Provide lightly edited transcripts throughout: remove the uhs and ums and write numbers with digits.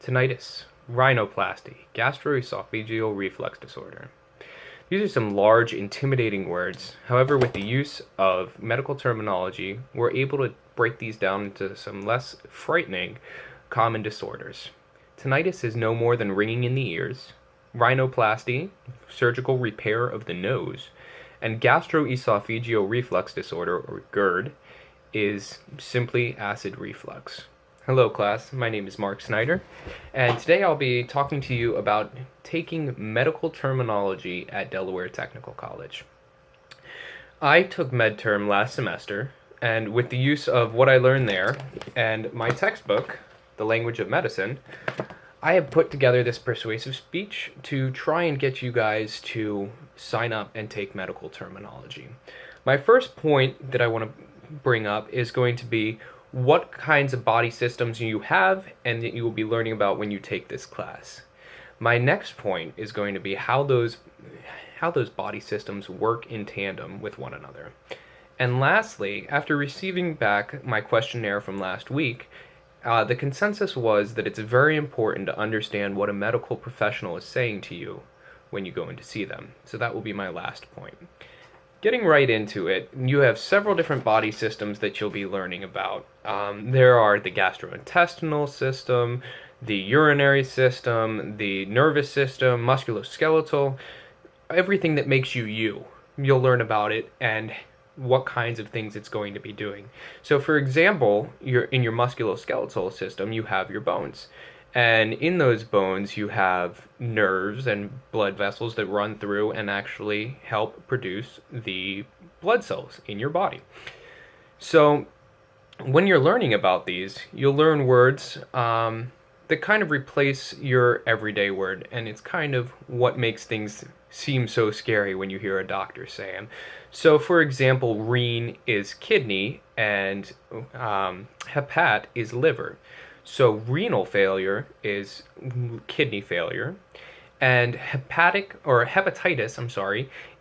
tinnitus, rhinoplasty, gastroesophageal reflux disorder. These are some large, intimidating words. However, with the use of medical terminology, we're able to break these down into some less frightening, common disorders. Tinnitus is no more than ringing in the ears. Rhinoplasty, surgical repair of the nose. And gastroesophageal reflux disorder, or GERD, is simply acid reflux. Hello class, my name is Mark Snyder, and today I'll be talking to you about taking medical terminology at Delaware Technical College. I took MedTerm last semester, and with the use of what I learned there and my textbook, The Language of Medicine, I have put together this persuasive speech to try and get you guys to sign up and take medical terminology. My first point that I want to bring up is going to be what kinds of body systems you have and that you will be learning about when you take this class. My next point is going to be how those body systems work in tandem with one another. And lastly, after receiving back my questionnaire from last week, the consensus was that it's very important to understand what a medical professional is saying to you when you go in to see them. So that will be my last point. Getting right into it, you have several different body systems that you'll be learning about. There are the gastrointestinal system, the urinary system, the nervous system, musculoskeletal, everything that makes you you. You'll learn about it and what kinds of things it's going to be doing. So for example, in your musculoskeletal system, you have your bones. And in those bones, you have nerves and blood vessels that run through and actually help produce the blood cells in your body. So when you're learning about these, you'll learn words that kind of replace your everyday word. And it's kind of what makes things seem so scary when you hear a doctor say them. So for example, rene is kidney and hepat is liver. So renal failure is kidney failure, and hepatitis,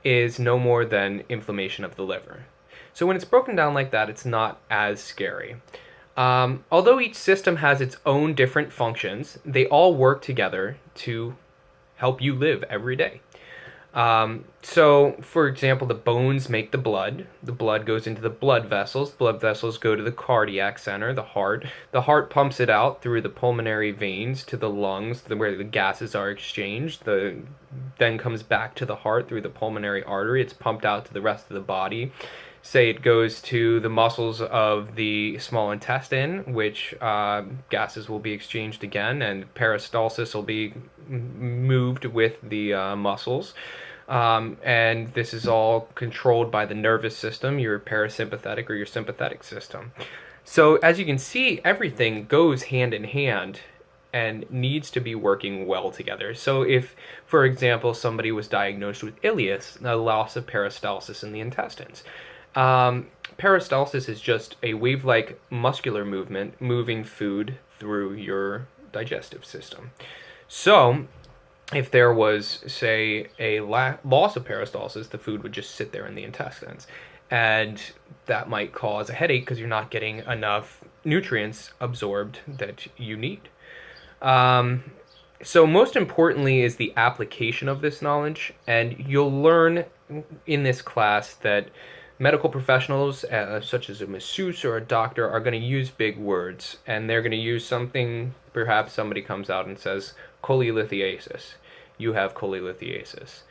is no more than inflammation of the liver. So when it's broken down like that, it's not as scary. Although each system has its own different functions, they all work together to help you live every day. So, for example, the bones make the blood goes into the blood vessels go to the cardiac center, the heart pumps it out through the pulmonary veins to the lungs, where the gases are exchanged, then comes back to the heart through the pulmonary artery, it's pumped out to the rest of the body. Say it goes to the muscles of the small intestine, which gases will be exchanged again, and peristalsis will be moved with the muscles. And this is all controlled by the nervous system, your parasympathetic or your sympathetic system. So as you can see, everything goes hand in hand and needs to be working well together. So if, for example, somebody was diagnosed with ileus, a loss of peristalsis in the intestines, peristalsis is just a wave-like muscular movement moving food through your digestive system. So if there was, say, a loss of peristalsis, the food would just sit there in the intestines. And that might cause a headache because you're not getting enough nutrients absorbed that you need. So most importantly is the application of this knowledge. And you'll learn in this class that medical professionals, such as a masseuse or a doctor, are going to use big words. And they're going to use something, perhaps somebody comes out and says, cholelithiasis. You have cholelithiasis.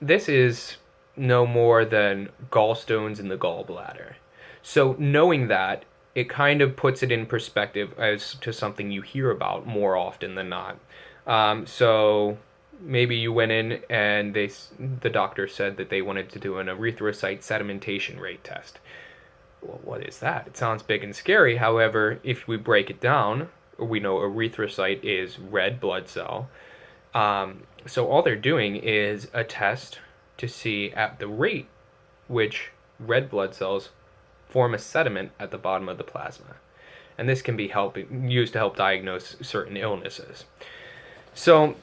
This is no more than gallstones in the gallbladder. So knowing that, it kind of puts it in perspective as to something you hear about more often than not. So maybe you went in and the doctor said that they wanted to do an erythrocyte sedimentation rate test. Well, what is that? It sounds big and scary. However, if we break it down, we know erythrocyte is red blood cell. So all they're doing is a test to see at the rate which red blood cells form a sediment at the bottom of the plasma. And this can be used to help diagnose certain illnesses. So,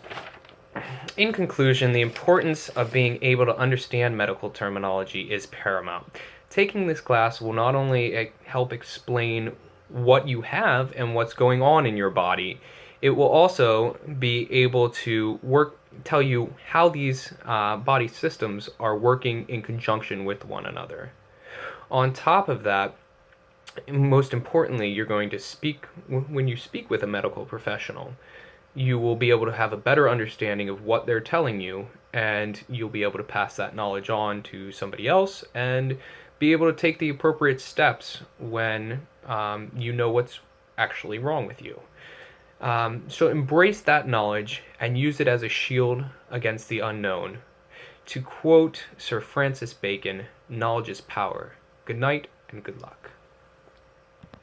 in conclusion, the importance of being able to understand medical terminology is paramount. Taking this class will not only help explain what you have and what's going on in your body, It will also be able to tell you how these body systems are working in conjunction with one another. On top of that, most importantly, you're going to speak, when you speak with a medical professional, you will be able to have a better understanding of what they're telling you, and you'll be able to pass that knowledge on to somebody else and be able to take the appropriate steps when you know what's actually wrong with you. So embrace that knowledge and use it as a shield against the unknown. To quote Sir Francis Bacon, knowledge is power. Good night and good luck.